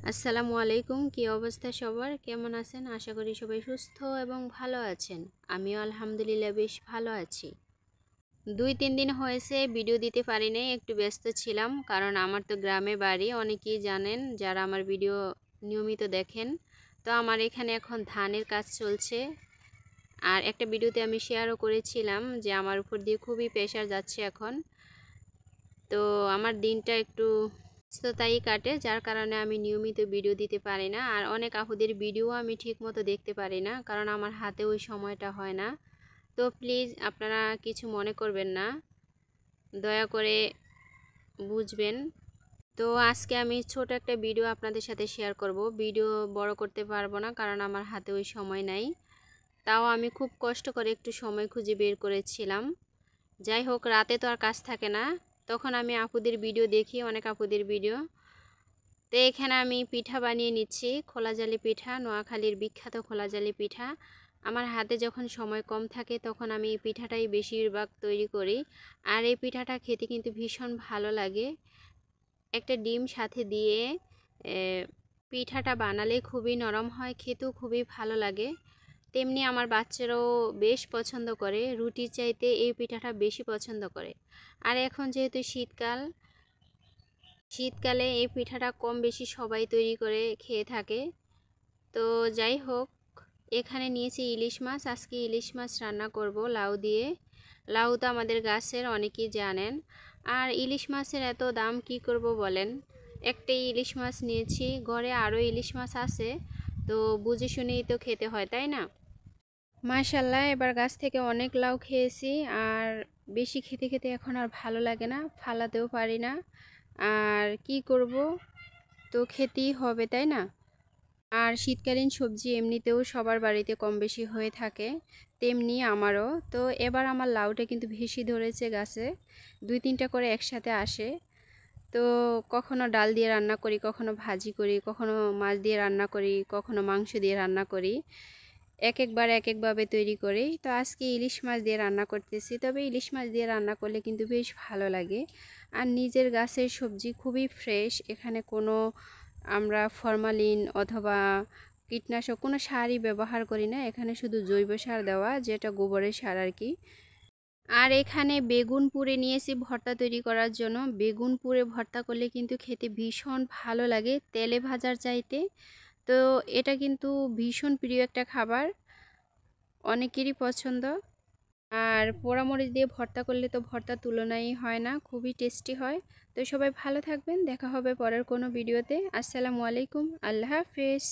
আসসালামু আলাইকুম। কি অবস্থা সবার? কেমন আছেন? আশা করি সবাই সুস্থ এবং ভালো আছেন। আমিও আলহামদুলিল্লাহ বেশ ভালো আছি। 2-3 দিন হয়েছে ভিডিও দিতে পারি নাই, একটু ব্যস্ত ছিলাম। কারণ আমার তো গ্রামে বাড়ি, অনেকেই জানেন যারা আমার ভিডিও নিয়মিত দেখেন। তো আমার এখানে এখন ধানের কাজ চলছে। আর একটা ভিডিওতে আমি শেয়ারও করেছিলাম যে আমার উপর দিয়ে খুবই প্রেশার যাচ্ছে এখন। তো আমার দিনটা একটু ব্যস্ততাই কাটে, যার কারণে আমি নিয়মিত ভিডিও দিতে পারি না। আর অনেক আপুদের ভিডিও আমি ঠিকমতো দেখতে পারি না, কারণ আমার হাতে ওই সময়টা হয় না। তো প্লিজ আপনারা কিছু মনে করবেন না, দয়া করে বুঝবেন। তো আজকে আমি ছোট একটা ভিডিও আপনাদের সাথে শেয়ার করব। ভিডিও বড় করতে পারবো না, কারণ আমার হাতে ওই সময় নাই। তাও আমি খুব কষ্ট করে একটু সময় খুঁজে বের করেছিলাম। যাই হোক, রাতে তো আর কাজ থাকে না, তখন আমি আপুদের ভিডিও দেখি, অনেক আপুদের ভিডিও। তো এখানে আমি পিঠা বানিয়ে নিচ্ছি, খোলাজালি পিঠা, নোয়াখালীর বিখ্যাত খোলাজালি পিঠা। আমার হাতে যখন সময় কম থাকে তখন আমি এই পিঠাটাই বেশিরভাগ তৈরি করি। আর এই পিঠাটা খেতে কিন্তু ভীষণ ভালো লাগে। একটা ডিম সাথে দিয়ে পিঠাটা বানালে খুবই নরম হয়, খেতেও খুবই ভালো লাগে। তেমনি আমার বাচ্চারাও বেশ পছন্দ করে, রুটির চাইতে এই পিঠাটা বেশি পছন্দ করে। আর এখন যেহেতু শীতকালে এই পিঠাটা কম বেশি সবাই তৈরি করে খেয়ে থাকে। তো যাই হোক, এখানে নিয়েছি ইলিশ মাছ। আজকে ইলিশ মাছ রান্না করব লাউ দিয়ে। লাউ তো আমাদের গাছের, অনেকেই জানেন। আর ইলিশ মাছের এত দাম, কি করব বলেন। একটাই ইলিশ মাছ নিয়েছি, ঘরে আরও ইলিশ মাছ আছে, তো বুঝে শুনেই তো খেতে হয়, তাই না? মাশাল্লাহ, এবার গাছ থেকে অনেক লাউ খেয়েছি। আর বেশি খেতে খেতে এখন আর ভালো লাগে না, ফালাতেও পারি না। আর কি করব, তো খেতেই হবে, তাই না? আর শীতকালীন সবজি এমনিতেও সবার বাড়িতে কম বেশি হয়ে থাকে, তেমনি আমারও। তো এবার আমার লাউটা কিন্তু বেশি ধরেছে গাছে, 2-3টা করে একসাথে আসে। তো কখনো ডাল দিয়ে রান্না করি, কখনো ভাজি করি, কখনো মাছ দিয়ে রান্না করি, কখনো মাংস দিয়ে রান্না করি। এক একবার এক একভাবে তৈরি করি। তো আজকে ইলিশ মাছ দিয়ে রান্না করতেছি, তবে ইলিশ মাছ দিয়ে রান্না করলে কিন্তু বেশ ভালো লাগে। আর নিজের গাছের সবজি খুবই ফ্রেশ, এখানে কোনো আমরা ফরমালিন অথবা কীটনাশক কোনো সারই ব্যবহার করি না। এখানে শুধু জৈব সার দেওয়া, যেটা গোবরের সার আর কি। আর এখানে বেগুন পুড়ে নিয়েছি ভর্তা তৈরি করার জন্য। বেগুন পুড়ে ভর্তা করলে কিন্তু খেতে ভীষণ ভালো লাগে, তেলে ভাজার চাইতে। তো এটা কিন্তু ভীষণ প্রিয় একটা খাবার, অনেকেরই পছন্দ। আর পোড়ামরিচ দিয়ে ভর্তা করলে তো ভর্তার তুলনাই হয় না, খুবই টেস্টি হয়। তো সবাই ভালো থাকবেন, দেখা হবে পরের কোনো ভিডিওতে। আসসালামু আলাইকুম, আল্লাহ হাফেজ।